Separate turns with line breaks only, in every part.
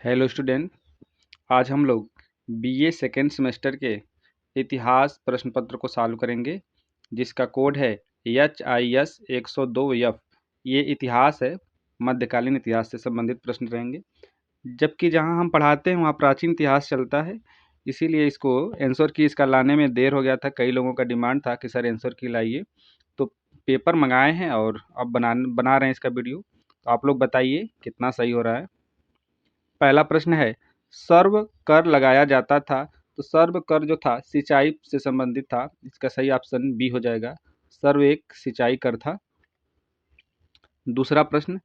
Hello student. आज हम लोग बीए सेकेंड सेमेस्टर के इतिहास प्रश्न पत्र को सॉल्व करेंगे, जिसका कोड है HIS 102F। ये इतिहास है, मध्यकालीन इतिहास से संबंधित प्रश्न रहेंगे। जबकि जहां हम पढ़ाते हैं वहां प्राचीन इतिहास चलता है, इसीलिए इसको आंसर की इसका लाने में देर हो गया था। कई लोगों का डिमांड था कि सर आंसर की लाइए, तो पेपर मंगाए हैं और अब बना रहे हैं इसका वीडियो। तो आप लोग बताइए कितना सही हो रहा है। पहला प्रश्न है, सर्व कर लगाया जाता था। तो सर्व कर जो था सिंचाई से संबंधित था, इसका सही ऑप्शन बी हो जाएगा। सर्व एक सिंचाई कर था। दूसरा प्रश्न,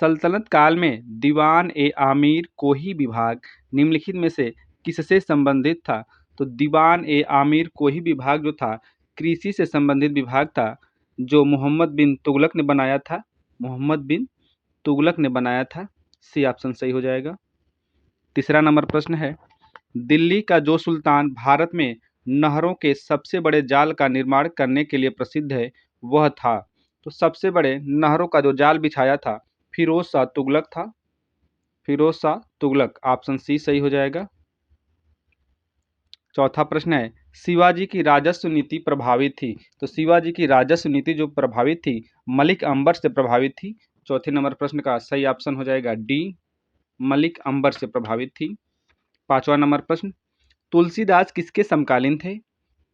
सल्तनत काल में दीवान ए आमीर कोही विभाग निम्नलिखित में से किससे संबंधित था। तो दीवान ए आमीर कोही विभाग जो था कृषि से संबंधित विभाग था, जो मोहम्मद बिन तुगलक ने बनाया था। मोहम्मद बिन तुगलक ने बनाया था। सी ऑप्शन सही हो जाएगा। तीसरा नंबर प्रश्न है, दिल्ली का जो सुल्तान भारत में नहरों के सबसे बड़े जाल का निर्माण करने के लिए प्रसिद्ध है वह था। तो सबसे बड़े नहरों का जो जाल बिछाया था फिरोज शाह तुगलक था। फिरोज शाह तुगलक, ऑप्शन सी सही हो जाएगा। चौथा प्रश्न है, शिवाजी की राजस्व नीति प्रभावित थी। तो शिवाजी की राजस्व नीति जो प्रभावित थी मलिक अंबर से प्रभावित थी। चौथे नंबर प्रश्न का सही ऑप्शन हो जाएगा डी, मलिक अंबर से प्रभावित थी। पांचवा नंबर प्रश्न, तुलसीदास किसके समकालीन थे।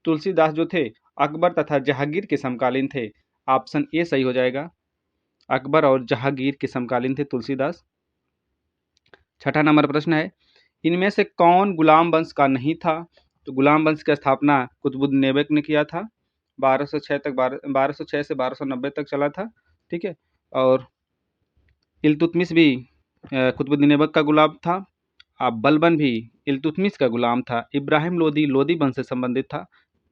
तुलसीदास जो थे अकबर तथा जहांगीर के समकालीन थे। ऑप्शन ए सही हो जाएगा। अकबर और जहांगीर के समकालीन थे तुलसीदास। छठा नंबर प्रश्न है, इनमें से कौन गुलाम वंश का नहीं था। तो गुलाम वंश की स्थापना कुतुबुद्दीन ऐबक ने किया था। 1206 से 1290 तक चला था। ठीक है। और इल्तुतमिश भी कुतुबुद्दीन ऐबक का गुलाम था। बलबन भी इल्तुतमिश का गुलाम था। इब्राहिम लोदी लोदी वंश से संबंधित था,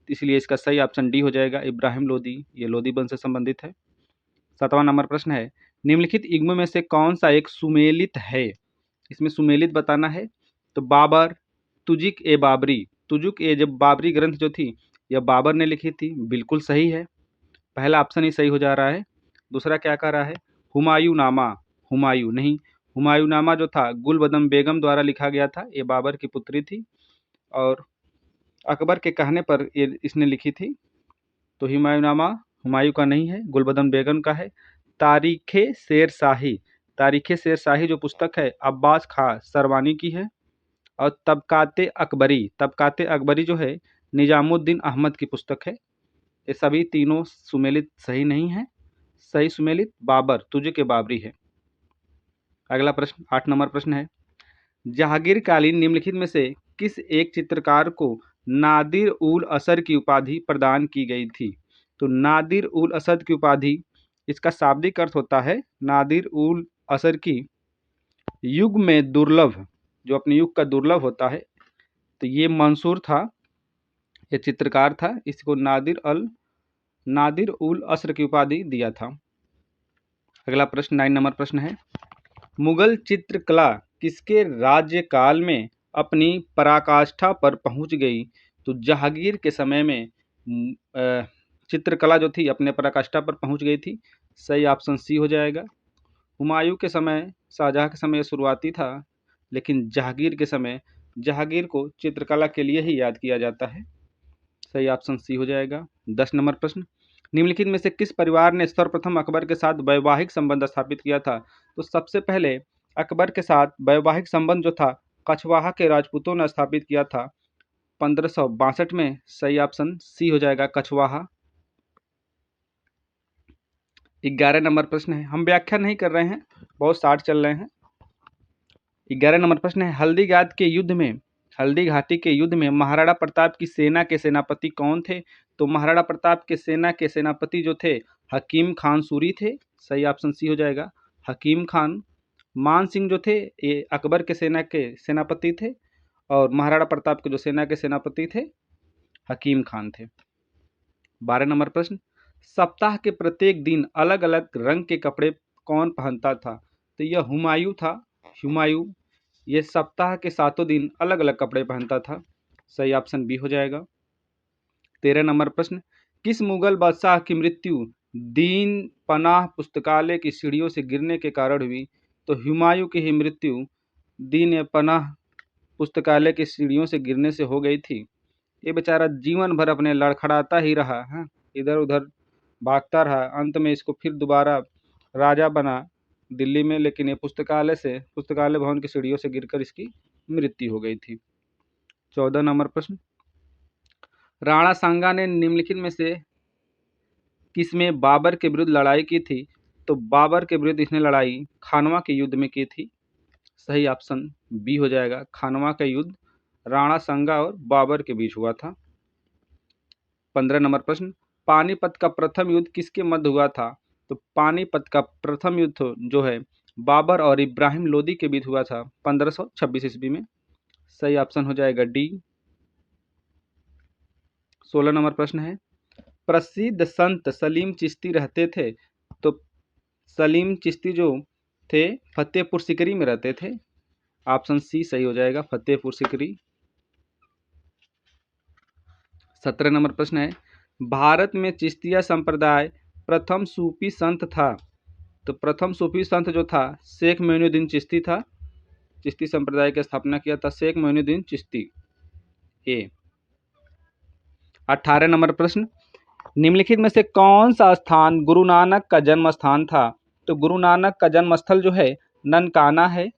इसलिए इसका सही ऑप्शन डी हो जाएगा। इब्राहिम लोदी ये लोदी वंश से संबंधित है। सातवां नंबर प्रश्न है, निम्नलिखित युग्म में से कौन सा एक सुमेलित है। इसमें सुमेलित बताना है। तो बाबर, तुजुक ए बाबरी, तुजुक ए जब बाबरी ग्रंथ जो थी यह बाबर ने लिखी थी, बिल्कुल सही है। पहला ऑप्शन ही सही हो जा रहा है। दूसरा क्या कह रहा है, हुमायूं नामा, हुमायूं नहीं, हुमायूं नामा जो था गुलबदम बेगम द्वारा लिखा गया था, ये बाबर की पुत्री थी और अकबर के कहने पर ये इसने लिखी थी। तो हुमायूंनामा हुमायूं का नहीं है, गुलबदन बेगम का है। तारीखे शेर शाही, तारीखे शेर शाही जो पुस्तक है अब्बास खां सरवानी की है। और तबकाते अकबरी, तबकाते अकबरी जो है निजामुद्दीन अहमद की पुस्तक है। ये सभी तीनों सुमेलित सही नहीं है। सही सुमेलित बाबर, तुझे के बाबरी है। अगला प्रश्न 8 नंबर प्रश्न है, जहांगीरकालीन निम्नलिखित में से किस एक चित्रकार को नादिर उल असर की उपाधि प्रदान की गई थी। तो नादिर उल असद की उपाधि, इसका शाब्दिक अर्थ होता है नादिर उल असर की युग में दुर्लभ, जो अपने युग का दुर्लभ होता है। तो ये मंसूर था, ये चित्रकार था, इसको नादिर उल असर की उपाधि दिया था। अगला प्रश्न 9 नंबर प्रश्न है, मुगल चित्रकला किसके राज्यकाल में अपनी पराकाष्ठा पर पहुंच गई। तो जहांगीर के समय में चित्रकला जो थी अपने पराकाष्ठा पर पहुंच गई थी। सही ऑप्शन सी हो जाएगा। हुमायूं के समय, शाहजहां के समय शुरुआती था, लेकिन जहांगीर के समय जहांगीर को चित्रकला के लिए ही याद किया जाता है। सही ऑप्शन सी हो जाएगा। 10 नंबर प्रश्न, निम्नलिखित में से किस परिवार ने सर्वप्रथम अकबर के साथ वैवाहिक संबंध स्थापित किया था। तो सबसे पहले अकबर के साथ वैवाहिक संबंध जो था कछवाहा के राजपूतों ने स्थापित किया था 1562 में। सही ऑप्शन सी हो जाएगा, कछवाहा। 11 नंबर प्रश्न है, हम व्याख्या नहीं कर रहे हैं, बहुत शार्ट चल रहे हैं। 11 नंबर प्रश्न है, हल्दी घाटी के युद्ध में महाराणा प्रताप की सेना के सेनापति कौन थे। तो महाराणा प्रताप के सेना के सेनापति जो थे हकीम खान सूरी थे। सही ऑप्शन सी हो जाएगा, हकीम खान। मान सिंह जो थे ये अकबर के सेना के सेनापति थे और महाराणा प्रताप के जो सेना के सेनापति थे हकीम खान थे। 12 नंबर प्रश्न, सप्ताह के प्रत्येक दिन अलग अलग रंग के कपड़े कौन पहनता था। तो यह हुमायूं था, हुमायूं। ये सप्ताह के 7 दिन अलग अलग कपड़े पहनता था। सही ऑप्शन बी हो जाएगा। 13 नंबर प्रश्न, किस मुगल बादशाह की मृत्यु दीन पनाह पुस्तकालय की सीढ़ियों से गिरने के कारण हुई। तो हुमायूं की ही मृत्यु दीन पनाह पुस्तकालय की सीढ़ियों से गिरने से हो गई थी। ये बेचारा जीवन भर अपने लड़खड़ाता ही रहा है, इधर उधर भागता रहा। अंत में इसको फिर दोबारा राजा बना दिल्ली में, लेकिन ये पुस्तकालय भवन की सीढ़ियों से गिरकर इसकी मृत्यु हो गई थी। 14 नंबर प्रश्न, राणा सांगा ने निम्नलिखित में से किसमें बाबर के विरुद्ध लड़ाई की थी? तो बाबर के विरुद्ध इसने लड़ाई खानवा के युद्ध में की थी। सही ऑप्शन बी हो जाएगा। खानवा का युद्ध राणा सांगा और बाबर के बीच हुआ था। 15 नंबर प्रश्न, पानीपत का प्रथम युद्ध किसके मध्य हुआ था? तो पानीपत का प्रथम युद्ध जो है बाबर और इब्राहिम लोदी के बीच हुआ था 1526 ईस्वी में। सही ऑप्शन हो जाएगा डी। 16 नंबर प्रश्न है, प्रसिद्ध संत सलीम चिश्ती रहते थे? तो सलीम चिश्ती जो थे फतेहपुर सिकरी में रहते थे। ऑप्शन सी सही हो जाएगा, फतेहपुर सिकरी। 17 नंबर प्रश्न है, भारत में चिश्तिया संप्रदाय प्रथम सूफी संत था? तो प्रथम सूफी संत जो था शेख मोइनुद्दीन चिश्ती था। चिश्ती संप्रदाय की स्थापना किया था शेख मोइनुद्दीन चिश्ती। ए। 18 नंबर प्रश्न, निम्नलिखित में से कौन सा स्थान गुरु नानक का जन्म स्थान था? तो गुरु नानक का जन्म स्थल जो है ननकाना है।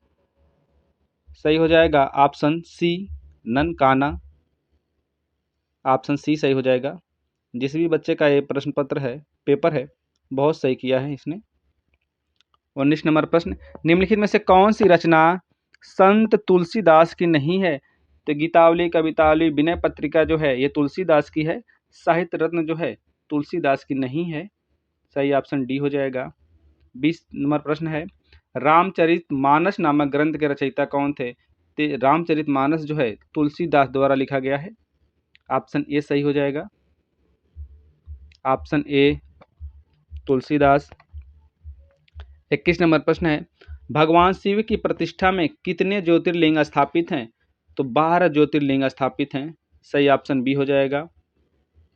सही हो जाएगा option C Nankana. Option C सही हो जाएगा। जिस भी बच्चे का ये प्रश्न पत्र है, पेपर है, बहुत सही किया है इसने। 19 नंबर प्रश्न, निम्नलिखित में से कौन सी रचना संत तुलसीदास की नहीं है? तो गीतावली, कवितावली, विनय पत्रिका जो है ये तुलसीदास की है। साहित्य रत्न जो है तुलसीदास की नहीं है। सही ऑप्शन डी हो जाएगा। 20 नंबर प्रश्न है, रामचरितमानस नामक ग्रंथ के रचयिता कौन थे? तो रामचरितमानस जो है तुलसीदास द्वारा लिखा गया है। ऑप्शन ए सही हो जाएगा। Option A Tulsidas. 21 नंबर प्रश्न है, भगवान शिव की प्रतिष्ठा में कितने ज्योतिर्लिंग स्थापित हैं? तो 12 ज्योतिर्लिंग स्थापित हैं। सही ऑप्शन बी हो जाएगा।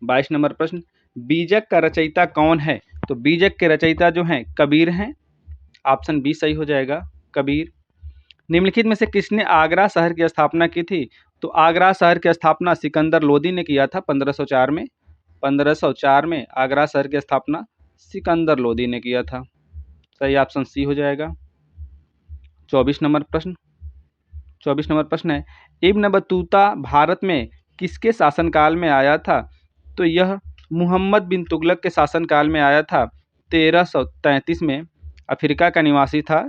22 नंबर प्रश्न, बीजक का रचयिता कौन है? तो बीजक के रचयिता जो हैं कबीर हैं। ऑप्शन बी सही हो जाएगा, कबीर। निम्नलिखित में से किसने आगरा शहर की स्थापना की थी? तो आगरा शहर की स्थापना सिकंदर लोदी ने किया था 1504 में। 1504 में आगरा शहर की स्थापना सिकंदर लोदी ने किया था। सही ऑप्शन सी हो जाएगा। 24 नंबर प्रश्न है, इब्न बतूता भारत में किसके शासनकाल में आया था? तो यह मुहम्मद बिन तुगलक के शासनकाल में आया था 1333 में। अफ्रीका का निवासी था।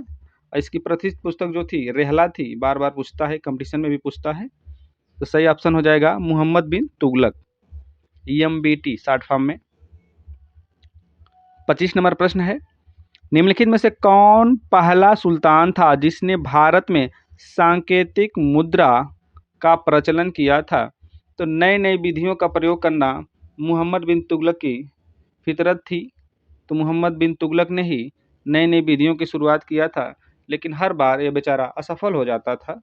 इसकी प्रसिद्ध पुस्तक जो थी रेहला थी, बार बार पूछता है, कंपटीशन में भी पूछता है। तो सही ऑप्शन हो जाएगा मुहम्मद बिन तुगलक, EMBT शॉर्ट फॉर्म में। 25 नंबर प्रश्न है, निम्नलिखित में से कौन पहला सुल्तान था जिसने भारत में सांकेतिक मुद्रा का प्रचलन किया था? तो नई नई विधियों का प्रयोग करना मुहम्मद बिन तुगलक की फितरत थी। तो मुहम्मद बिन तुगलक ने ही नई नई विधियों की शुरुआत किया था, लेकिन हर बार ये बेचारा असफल हो जाता था।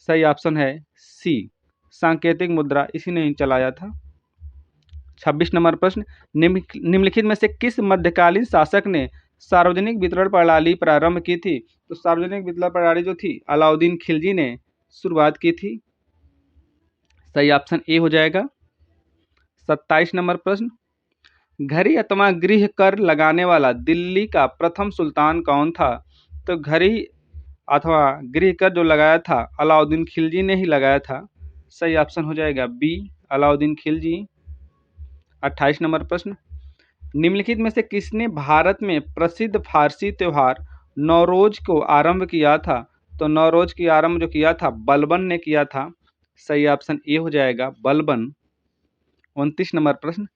सही ऑप्शन है सी, सांकेतिक मुद्रा इसी ने चलाया था। 26 नंबर प्रश्न, निम्नलिखित में से किस मध्यकालीन शासक ने सार्वजनिक वितरण प्रणाली प्रारंभ की थी? तो सार्वजनिक वितरण प्रणाली जो थी अलाउद्दीन खिलजी ने शुरुआत की थी। सही ऑप्शन ए हो जाएगा। 27 नंबर प्रश्न, घड़ी अथवा गृह कर लगाने वाला दिल्ली का प्रथम सुल्तान कौन था? तो घड़ी अथवा गृह कर जो लगाया था अलाउद्दीन खिलजी ने ही लगाया था। सही ऑप्शन हो जाएगा बी, अलाउद्दीन खिलजी। 28 नंबर प्रश्न, निम्नलिखित में से किसने भारत में प्रसिद्ध फारसी त्यौहार नौरोज को आरंभ किया था? तो नौरोज की आरंभ जो किया था बलबन ने किया था। सही ऑप्शन ए हो जाएगा, बलबन। 29 नंबर प्रश्न,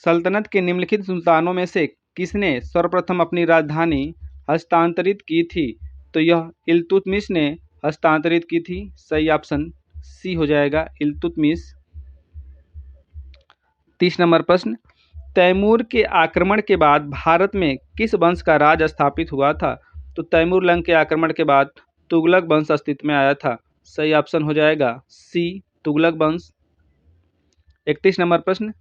सल्तनत के निम्नलिखित सुल्तानों में से किसने सर्वप्रथम अपनी राजधानी हस्तांतरित की थी? तो यह इल्तुतमिश ने हस्तांतरित की थी। सही ऑप्शन सी हो जाएगा, इल्तुतमिश। 30 नंबर प्रश्न, तैमूर के आक्रमण के बाद भारत में किस वंश का राज स्थापित हुआ था? तो तैमूर लंग के आक्रमण के बाद तुगलक वंश अस्तित्व में आया था। सही ऑप्शन हो जाएगा सी, तुगलक वंश। 31 नंबर प्रश्न,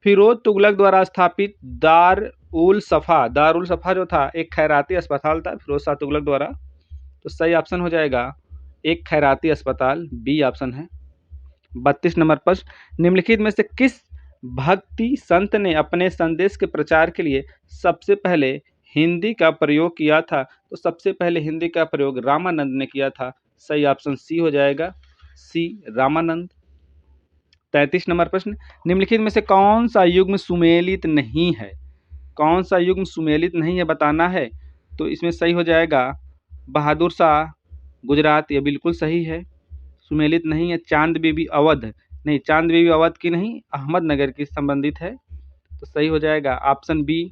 फिरोज तुगलक द्वारा स्थापित दार उल सफ़ा जो था एक खैराती अस्पताल था फिरोज शाह तुगलक द्वारा तो सही ऑप्शन हो जाएगा एक खैराती अस्पताल, बी ऑप्शन है। 32 नंबर प्रश्न, निम्नलिखित में से किस भक्ति संत ने अपने संदेश के प्रचार के लिए सबसे पहले हिंदी का प्रयोग किया था? तो सबसे पहले हिंदी का प्रयोग रामानंद ने किया था। सही ऑप्शन सी हो जाएगा, सी रामानंद। 33 नंबर प्रश्न, निम्नलिखित में से कौन सा युग्म सुमेलित नहीं है? कौन सा युग्म सुमेलित नहीं है बताना है। तो इसमें सही हो जाएगा बहादुर शाह गुजरात, ये बिल्कुल सही है, सुमेलित नहीं है। चांद बीबी अवध, नहीं, चांद बीबी अवध की नहीं, अहमदनगर की संबंधित है, तो सही हो जाएगा ऑप्शन बी।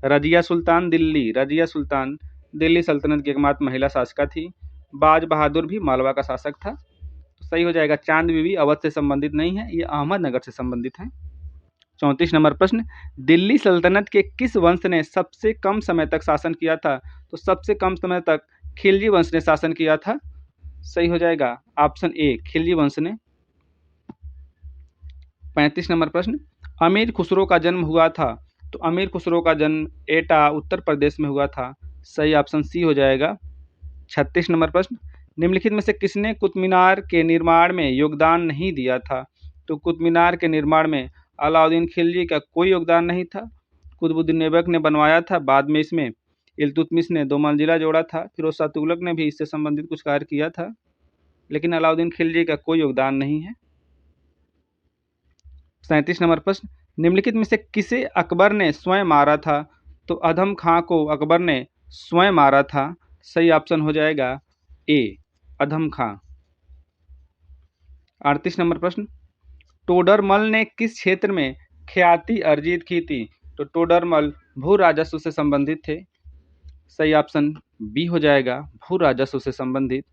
रजिया सुल्तान दिल्ली, रजिया सुल्तान दिल्ली सल्तनत की एकमात्र महिला शासिका थी। बाज बहादुर भी मालवा का शासक था, तो सही हो जाएगा चांद बीबी अवध से संबंधित नहीं है, ये अहमदनगर से संबंधित है। 34 नंबर प्रश्न, दिल्ली सल्तनत के किस वंश ने सबसे कम समय तक शासन किया था? तो सबसे कम समय तक खिलजी वंश ने शासन किया था। सही हो जाएगा ऑप्शन ए, खिलजी वंश ने। 35 नंबर प्रश्न, अमीर खुसरो का जन्म हुआ था? तो अमीर खुसरो का जन्म एटा उत्तर प्रदेश में हुआ था। सही ऑप्शन सी हो जाएगा। 36 नंबर प्रश्न, निम्नलिखित में से किसने कुतुब मीनार के निर्माण में योगदान नहीं दिया था? तो कुतुब मीनार के निर्माण में अलाउद्दीन खिलजी का कोई योगदान नहीं था। कुतुबुद्दीन ऐबक ने बनवाया था, बाद में इसमें इल्तुतमिश ने 2 मंजिला जोड़ा था। फिरोज शाह तुगलक ने भी इससे संबंधित कुछ कार्य किया था, लेकिन अलाउद्दीन खिलजी का कोई योगदान नहीं है। 37 नंबर प्रश्न, निम्नलिखित में से किसे अकबर ने स्वयं मारा था? तो अधम खां को अकबर ने स्वयं मारा था। सही ऑप्शन हो जाएगा ए, अधम खां। 38 नंबर प्रश्न, टोडरमल ने किस क्षेत्र में ख्याति अर्जित की थी? तो टोडरमल भू राजस्व से संबंधित थे। सही ऑप्शन बी हो जाएगा, भू राजस्व से संबंधित।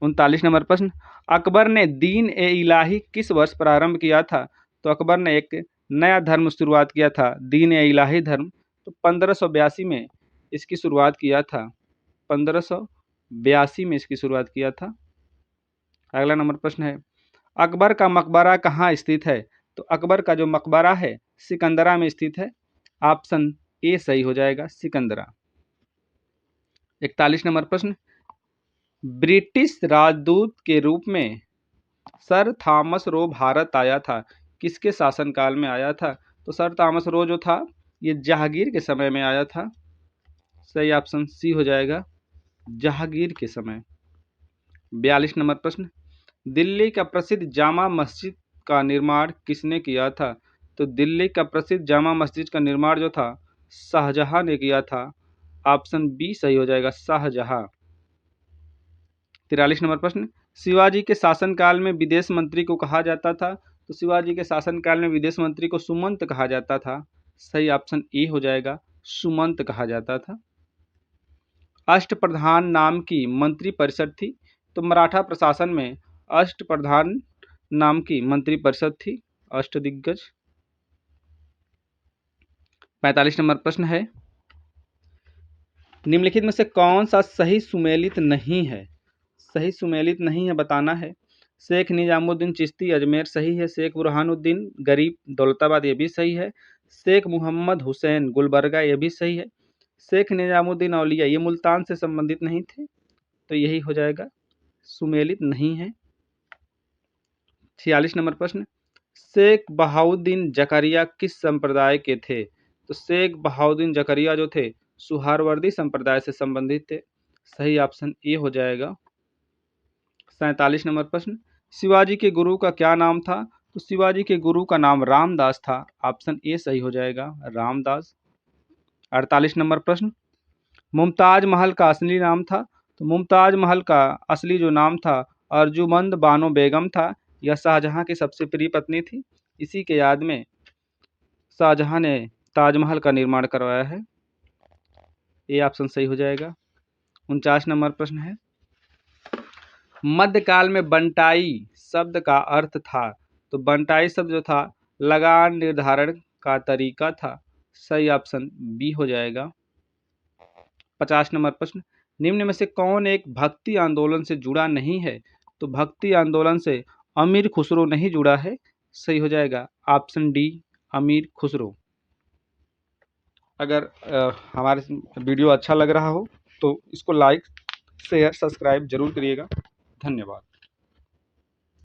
39 नंबर प्रश्न, अकबर ने दीन ए इलाही किस वर्ष प्रारंभ किया था? तो अकबर ने एक नया धर्म शुरुआत किया था, दीन ए इलाही धर्म, तो 1582 में इसकी शुरुआत किया था। 1582 में इसकी शुरुआत किया था। अगला नंबर प्रश्न है, अकबर का मकबरा कहाँ स्थित है? तो अकबर का जो मकबरा है सिकंदरा में स्थित है। ऑप्शन ए सही हो जाएगा, सिकंदरा। 41 नंबर प्रश्न, ब्रिटिश राजदूत के रूप में सर थॉमस रो भारत आया था, किसके शासनकाल में आया था? तो सर थॉमस रो जो था ये जहांगीर के समय में आया था। सही ऑप्शन सी हो जाएगा, जहांगीर के समय। 42 नंबर प्रश्न, दिल्ली का प्रसिद्ध जामा मस्जिद का निर्माण किसने किया था? तो दिल्ली का प्रसिद्ध जामा मस्जिद का निर्माण जो था शाहजहां ने किया था। ऑप्शन बी सही हो जाएगा, शाहजहां। 43 नंबर प्रश्न, शिवाजी के शासनकाल में विदेश मंत्री को कहा जाता था? तो शिवाजी के शासनकाल में विदेश मंत्री को सुमंत कहा जाता था। सही ऑप्शन ए हो जाएगा, सुमंत कहा जाता था। अष्टप्रधान नाम की मंत्री परिषद थी, तो मराठा प्रशासन में अष्टप्रधान नाम की मंत्री परिषद थी, अष्टदिग्गज। 45 नंबर प्रश्न है, निम्नलिखित में से कौन सा सही सुमेलित नहीं है? सही सुमेलित नहीं है बताना है। शेख निजामुद्दीन चिश्ती अजमेर सही है, शेख बुरहानुद्दीन गरीब दौलताबाद ये भी सही है, शेख मोहम्मद हुसैन गुलबर्गा ये भी सही है, शेख निजामुद्दीन औलिया ये मुल्तान से संबंधित नहीं थे, तो यही हो जाएगा, सुमेलित नहीं है। 46 नंबर प्रश्न, शेख बहाउद्दीन जकरिया किस संप्रदाय के थे? तो शेख बहाउद्दीन जकरिया जो थे सुहारवर्दी संप्रदाय से संबंधित थे। सही ऑप्शन ए हो जाएगा। 47 नंबर प्रश्न, शिवाजी के गुरु का क्या नाम था? तो शिवाजी के गुरु का नाम रामदास था। ऑप्शन ए सही हो जाएगा, रामदास। 48 नंबर प्रश्न, मुमताज महल का असली नाम था? तो मुमताज महल का असली जो नाम था अर्जुमंद बानो बेगम था। यह शाहजहां की सबसे प्रिय पत्नी थी। इसी के याद में शाहजहां ने ताजमहल का निर्माण करवाया है। ये ऑप्शन सही हो जाएगा। 49 नंबर प्रश्न है, मध्यकाल में बंटाई शब्द का अर्थ था? तो बंटाई शब्द जो था लगान निर्धारण का तरीका था। सही ऑप्शन बी हो जाएगा। 50 नंबर प्रश्न, निम्न में से कौन एक भक्ति आंदोलन से जुड़ा नहीं है? तो भक्ति आंदोलन से अमीर खुसरो नहीं जुड़ा है। सही हो जाएगा ऑप्शन डी, अमीर खुसरो। अगर हमारे वीडियो अच्छा लग रहा हो तो इसको लाइक शेयर सब्सक्राइब ज़रूर करिएगा। धन्यवाद।